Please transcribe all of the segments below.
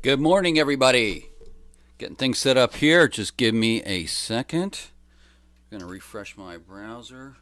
Good morning, everybody. Getting things set up here. Just give me a second. I'm going to refresh my browser.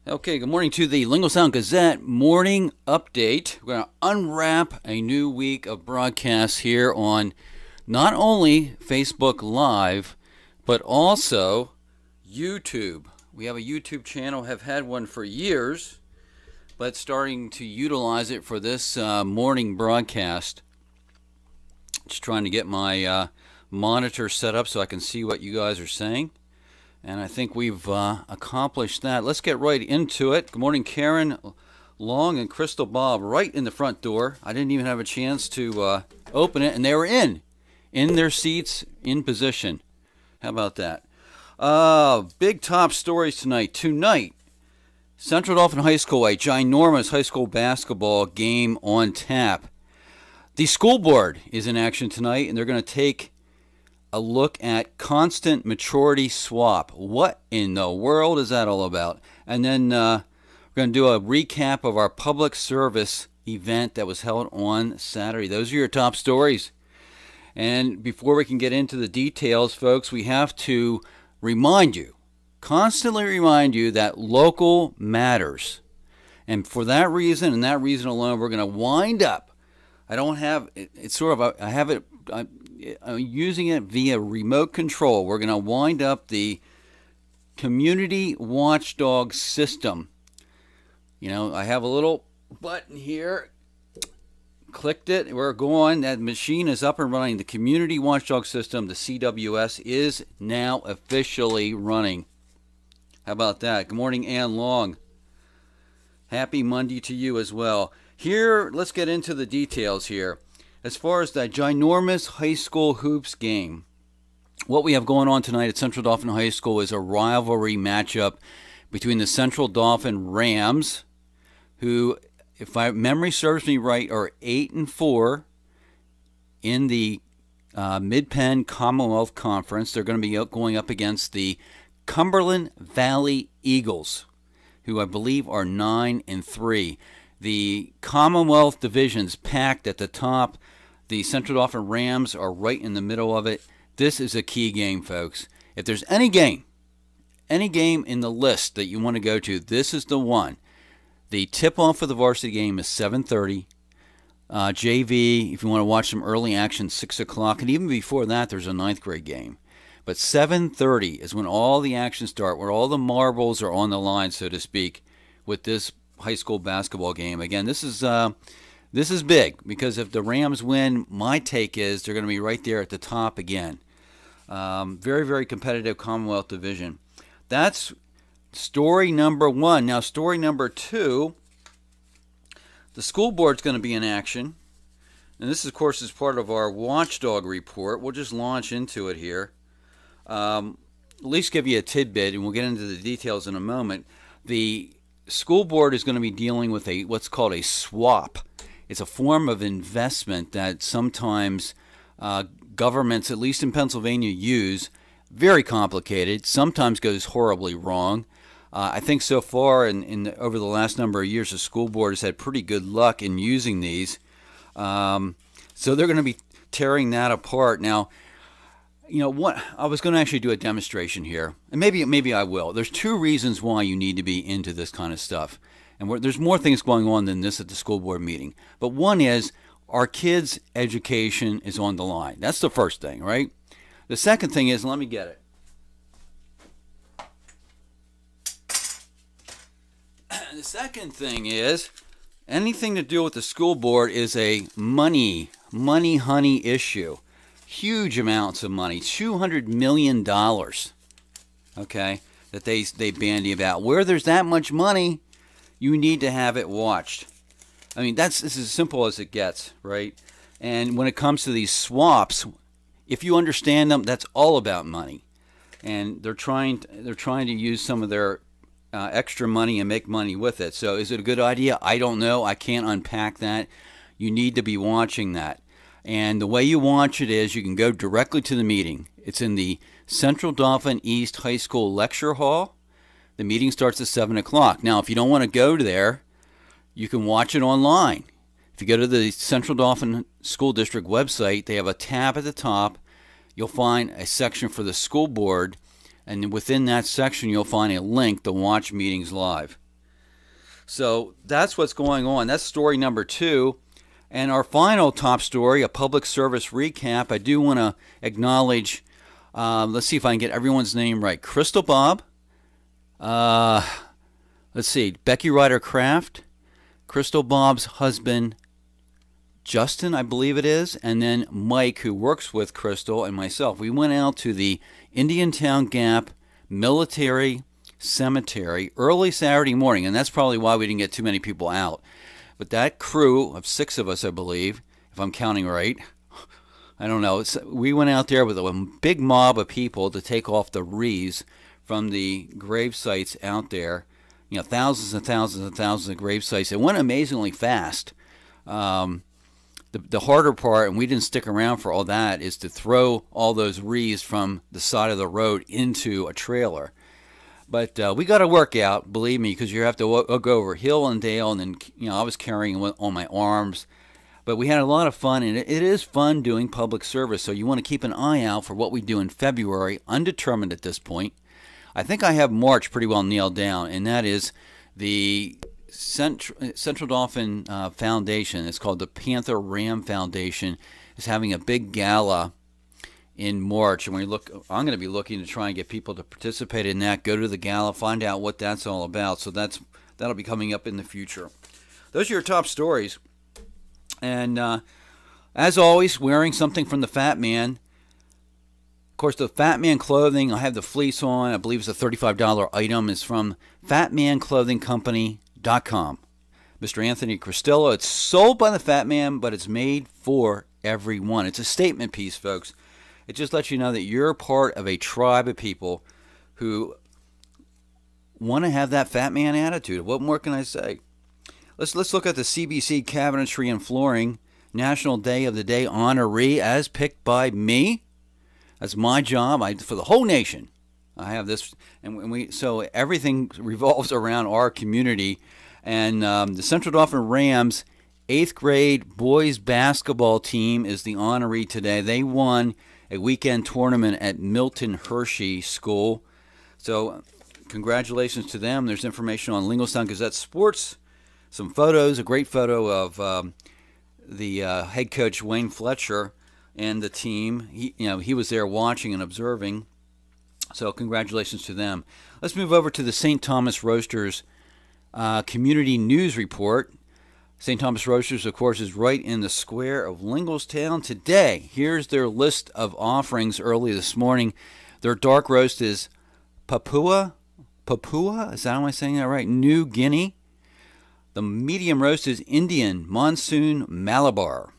Okay, good morning to the Linglestown Gazette morning update. We're going to unwrap a new week of broadcasts here on not only Facebook Live, but also YouTube. We have a YouTube channel, have had one for years, but starting to utilize it for this morning broadcast. Just trying to get my monitor set up so I can see what you guys are saying. And I think we've accomplished that. Let's get right into it. Good morning, Karen Long and Crystal Bob, right in the front door. I didn't even have a chance to open it, and they were in their seats, in position. How about that? Big top stories tonight. Central Dauphin High School, a ginormous high school basketball game on tap. The school board is in action tonight, and they're going to take a look at constant maturity swap. What in the world is that all about? And then we're going to do a recap of our public service event that was held on Saturday. Those are your top stories. And before we can get into the details, folks, we have to constantly remind you that local matters. And for that reason, and that reason alone, we're going to wind up. I don't have it. It's sort of I have it. I'm using it via remote control. We're going to wind up the community watchdog system. You know, I have a little button here. Clicked it. We're going. That machine is up and running. The community watchdog system, the CWS, is now officially running. How about that? Good morning, Ann Long. Happy Monday to you as well. Here, let's get into the details here. As far as that ginormous high school hoops game, what we have going on tonight at Central Dauphin High School is a rivalry matchup between the Central Dauphin Rams, who, if my memory serves me right, are 8-4 in the Mid-Penn Commonwealth Conference. They're going to be going up against the Cumberland Valley Eagles, who I believe are 9-3. The Commonwealth division's packed at the top. The Central Dauphin Rams are right in the middle of it. This is a key game, folks. If there's any game in the list that you want to go to, this is the one. The tip-off for the varsity game is 7:30. JV, if you want to watch some early action, 6 o'clock. And even before that, there's a 9th grade game. But 7:30 is when all the action starts, where all the marbles are on the line, so to speak, with this high school basketball game. Again, this is big, because if the Rams win, my take is they're going to be right there at the top again. Very, very competitive Commonwealth division. That's story number one. Now, story number two, the school board's going to be in action. And this, of course, is part of our watchdog report. We'll just launch into it here. At least give you a tidbit, and we'll get into the details in a moment. The school board is going to be dealing with what's called a swap. It's a form of investment that sometimes governments, at least in Pennsylvania, use. Very complicated. Sometimes goes horribly wrong. I think so far over the last number of years, the school board has had pretty good luck in using these. So they're going to be tearing that apart. Now, you know what? I was going to actually do a demonstration here, and maybe I will. There's two reasons why you need to be into this kind of stuff, and there's more things going on than this at the school board meeting. But one is our kids' education is on the line. That's the first thing, right? The second thing is, let me get it. The second thing is, anything to do with the school board is a money honey issue. Huge amounts of money, $200 million, okay, that they bandy about. Where there's that much money, you need to have it watched. I mean, this is as simple as it gets, right? And when it comes to these swaps, if you understand them, that's all about money. And they're trying to use some of their extra money and make money with it. So is it a good idea? I don't know. I can't unpack that. You need to be watching that. And the way you watch it is you can go directly to the meeting. It's in the Central Dauphin East High School Lecture Hall. The meeting starts at 7 o'clock. Now, if you don't want to go there, you can watch it online. If you go to the Central Dauphin School District website, they have a tab at the top. You'll find a section for the school board, and within that section you'll find a link to watch meetings live. So that's what's going on. That's story number 2. And our final top story, a public service recap. I do want to acknowledge, let's see if I can get everyone's name right. Crystal Bob, let's see, Becky Ryder Kraft, Crystal Bob's husband, Justin, I believe it is, and then Mike, who works with Crystal, and myself. We went out to the Indiantown Gap Military Cemetery early Saturday morning, and that's probably why we didn't get too many people out. But that crew of 6 of us, I believe, if I'm counting right, I don't know, we went out there with a big mob of people to take off the wreaths from the grave sites out there. You know, thousands and thousands and thousands of grave sites. It went amazingly fast. The harder part, and we didn't stick around for all that, is to throw all those wreaths from the side of the road into a trailer. But we got to work out, believe me, because you have to go over hill and dale, and then, you know, I was carrying on my arms. But we had a lot of fun, and it is fun doing public service, so you want to keep an eye out for what we do in February, undetermined at this point. I think I have March pretty well nailed down, and that is the Central Dauphin Foundation. It's called the Panther Ram Foundation. Is having a big gala in March, and I'm going to be looking to try and get people to participate in that. Go to the gala, find out what that's all about. So that'll be coming up in the future. Those are your top stories, and as always, wearing something from the Fat Man. Of course, the Fat Man clothing, I have the fleece on. I believe it's a $35 item. Is from fatmanclothingcompany.com. Mr. Anthony Cristillo. It's sold by the Fat Man, but it's made for everyone. It's a statement piece, folks. It just lets you know that you're part of a tribe of people who want to have that Fat Man attitude. What more can I say? Let's look at the CBC Cabinetry and Flooring National Day of the Day honoree as picked by me. That's my job. For the whole nation. I have this, and so everything revolves around our community. And the Central Dauphin Rams 8th grade boys basketball team is the honoree today. They won a weekend tournament at Milton Hershey School. So congratulations to them. There's information on Linglestown Gazette Sports. Some photos, a great photo of the head coach Wayne Fletcher and the team. He was there watching and observing. So congratulations to them. Let's move over to the St. Thomas Roasters Community News Report. St. Thomas Roasters, of course, is right in the square of Linglestown today. Here's their list of offerings early this morning. Their dark roast is Papua, is that, am I saying that right? New Guinea. The medium roast is Indian Monsoon Malabar.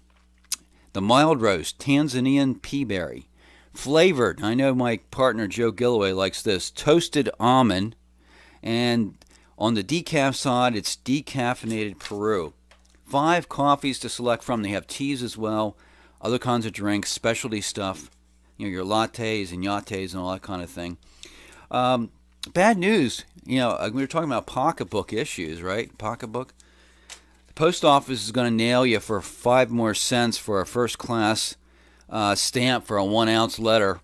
The mild roast, Tanzanian Peaberry. Flavored, I know my partner Joe Gilloway likes this, toasted almond. And on the decaf side, it's decaffeinated Peru. 5 coffees to select from. They have teas as well, other kinds of drinks, specialty stuff, your lattes and yattes and all that kind of thing. Bad news, we were talking about pocketbook issues, right? Pocketbook. The post office is going to nail you for 5 more cents for a first class stamp for a 1-ounce letter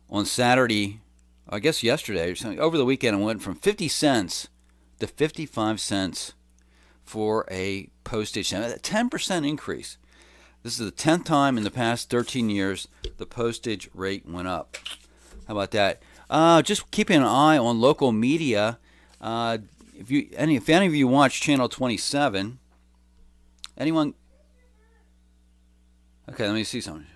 on Saturday, I guess yesterday or something. Over the weekend, it went from 50 cents to 55 cents for a postage stamp. A 10% increase. This is the 10th time in the past 13 years the postage rate went up. How about that? Just keeping an eye on local media. If any of you watch Channel 27, anyone? Okay, let me see something.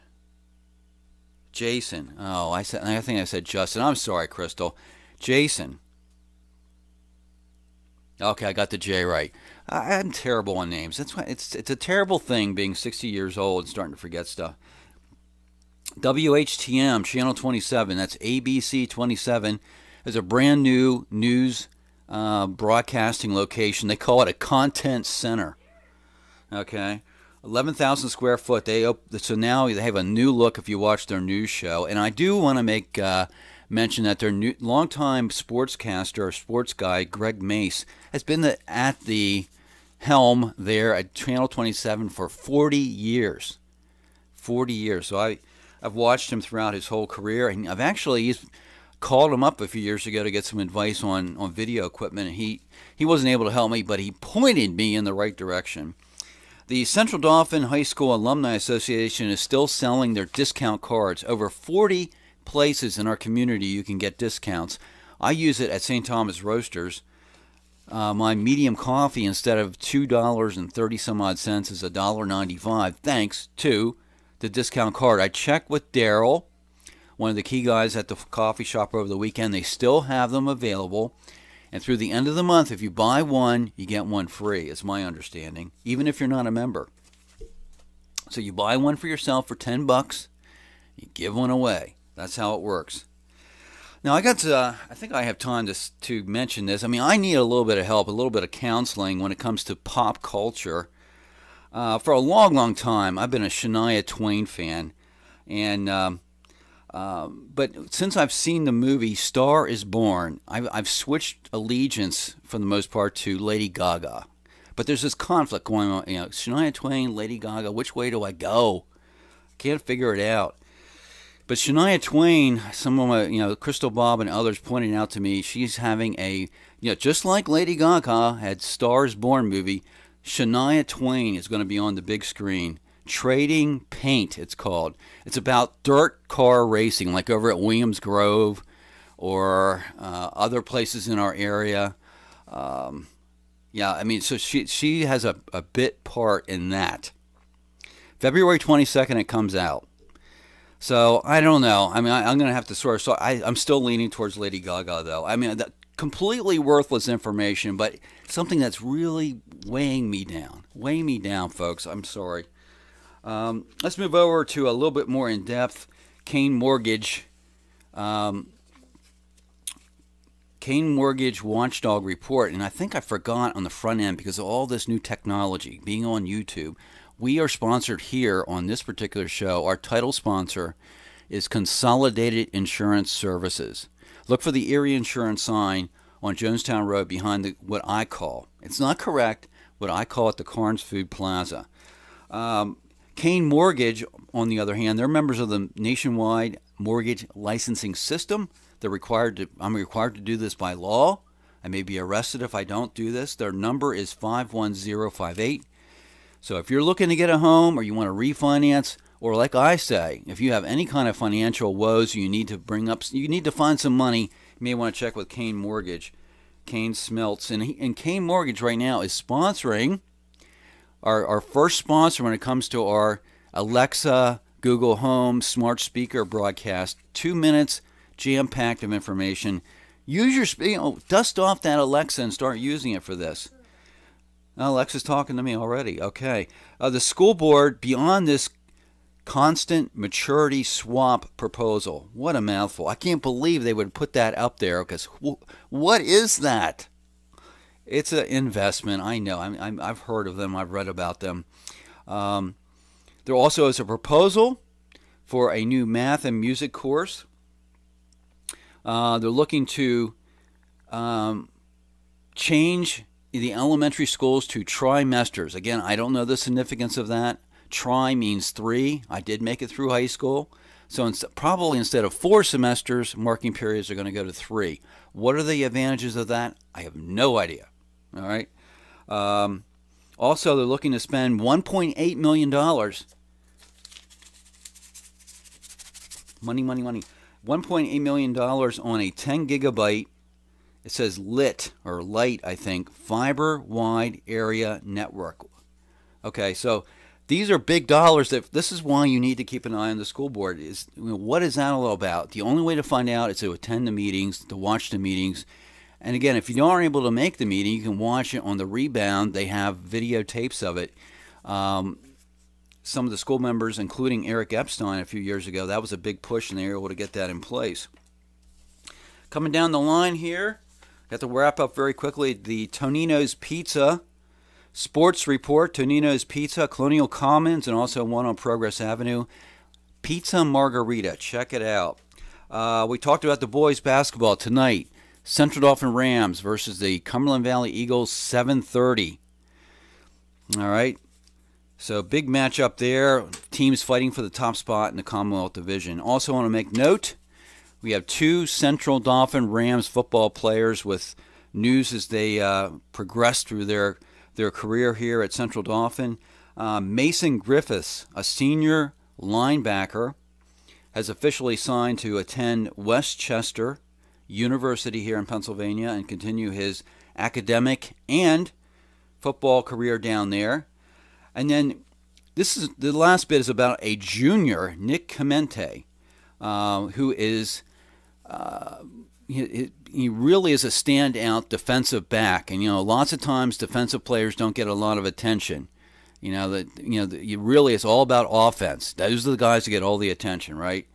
Jason. Oh, I think I said Justin. I'm sorry, Crystal. Jason. Okay, I got the J right. I'm terrible on names. That's why it's a terrible thing being 60 years old and starting to forget stuff. WHTM, Channel 27, that's ABC 27, is a brand new news broadcasting location. They call it a content center. Okay, 11,000 square foot. So now they have a new look if you watch their news show. And I do want to make mention that their longtime sportscaster or sports guy, Greg Mace, has been at the helm there at Channel 27 for 40 years. 40 years. So I've watched him throughout his whole career, and he's called him up a few years ago to get some advice on video equipment, and he wasn't able to help me, but he pointed me in the right direction. The Central Dauphin High School Alumni Association is still selling their discount cards. Over 40 places in our community you can get discounts. I use it at St. Thomas Roasters. My medium coffee, instead of $2.30 some odd cents, is $1.95, thanks to the discount card. I checked with Daryl, one of the key guys at the coffee shop over the weekend. They still have them available. And through the end of the month, if you buy one, you get one free, is my understanding, even if you're not a member. So you buy one for yourself for $10, you give one away. That's how it works. Now, I think I have time to mention this. I mean, I need a little bit of help, a little bit of counseling when it comes to pop culture. For a long, long time, I've been a Shania Twain fan. And but since I've seen the movie Star is Born, I've switched allegiance for the most part to Lady Gaga. But there's this conflict going on. Shania Twain, Lady Gaga, which way do I go? Can't figure it out. But Shania Twain, some of my, Crystal Bob and others pointed out to me, she's having just like Lady Gaga had Star is Born movie, Shania Twain is going to be on the big screen. Trading Paint, it's called. It's about dirt car racing, like over at Williams Grove or other places in our area. So she has a bit part in that. February 22nd, it comes out. So I don't know. I mean, I'm going to have to sort of. I'm still leaning towards Lady Gaga, though. I mean, completely worthless information, but something that's really weighing me down. Weighing me down, folks. I'm sorry. Let's move over to a little bit more in depth. Kane Mortgage. Kane Mortgage Watchdog Report, and I think I forgot on the front end because of all this new technology being on YouTube. We are sponsored here on this particular show. Our title sponsor is Consolidated Insurance Services. Look for the Erie Insurance sign on Jonestown Road behind what I call, it's not correct, what I call it the Carnes Food Plaza. Kane Mortgage, on the other hand, they're members of the nationwide mortgage licensing system. I'm required to do this by law. I may be arrested if I don't do this. Their number is 51058. So if you're looking to get a home or you want to refinance, or like I say, if you have any kind of financial woes you need to find some money, you may want to check with Kane Mortgage. Kane Smelts. And Kane Mortgage right now is sponsoring our first sponsor when it comes to our Alexa, Google Home, smart speaker broadcast. 2 minutes, jam-packed of information. Use your, dust off that Alexa and start using it for this. Alexa's talking to me already. Okay. The school board, beyond this constant maturity swap proposal. What a mouthful. I can't believe they would put that up there, because what is that? It's an investment. I know. I've heard of them. I've read about them. There also is a proposal for a new math and music course. They're looking to change the elementary schools to trimesters. Again, I don't know the significance of that. Tri means 3. I did make it through high school. So probably instead of 4 semesters, marking periods are going to go to 3. What are the advantages of that? I have no idea. All right. Also, they're looking to spend $1.8 million. Money. $1.8 million on a 10 gigabyte, it says lit, or light, I think, fiber wide area network. Okay, so these are big dollars. This is why you need to keep an eye on the school board. What is that all about? The only way to find out is to attend the meetings, to watch the meetings. And again, if you aren't able to make the meeting, you can watch it on the rebound. They have videotapes of it. Some of the school members, including Eric Epstein a few years ago, that was a big push, and they were able to get that in place. Coming down the line here, got to wrap up very quickly the Tonino's Pizza Sports Report. Tonino's Pizza, Colonial Commons, and also one on Progress Avenue. Pizza Margarita, check it out. We talked about the boys basketball tonight. Central Dauphin Rams versus the Cumberland Valley Eagles, 7:30. All right. So big match up there. Teams fighting for the top spot in the Commonwealth Division. Also want to make note, we have 2 Central Dauphin Rams football players with news as they progress through their career here at Central Dauphin. Mason Griffiths, a senior linebacker, has officially signed to attend Westchester University here in Pennsylvania and continue his academic and football career down there. And then this is the last bit is about a junior, Nick Clemente, who is he really is a standout defensive back. And lots of times defensive players don't get a lot of attention. Really it's all about offense. Those are the guys that get all the attention, right?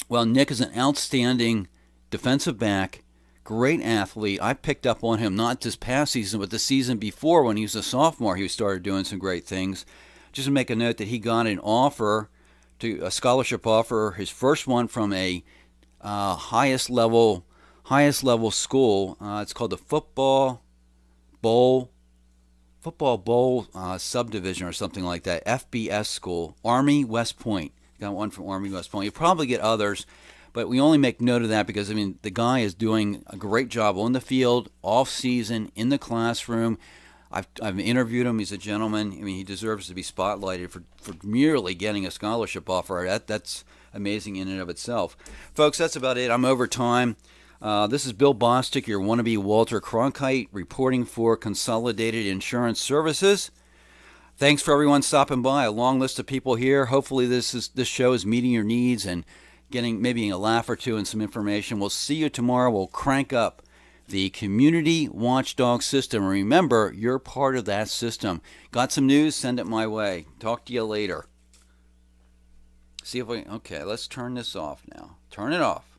Well, Nick is an outstanding defensive back. Great athlete. I picked up on him not this past season, but the season before when he was a sophomore. He started doing some great things. Just to make a note that he got a scholarship offer, his first one from a highest level school. It's called the Football Bowl subdivision or something like that. FBS school, Army West Point. Got one from Army West Point. You probably get others. But we only make note of that because, the guy is doing a great job on the field, off season, in the classroom. I've interviewed him. He's a gentleman. He deserves to be spotlighted for merely getting a scholarship offer. That's amazing in and of itself. Folks, that's about it. I'm over time. This is Bill Bostic, your wannabe Walter Cronkite, reporting for Consolidated Insurance Services. Thanks for everyone stopping by. A long list of people here. Hopefully this show is meeting your needs and getting maybe a laugh or two and some information. We'll see you tomorrow. We'll crank up the community watchdog system. Remember, you're part of that system. Got some news? Send it my way. Talk to you later. See if we... Okay, let's turn this off now. Turn it off.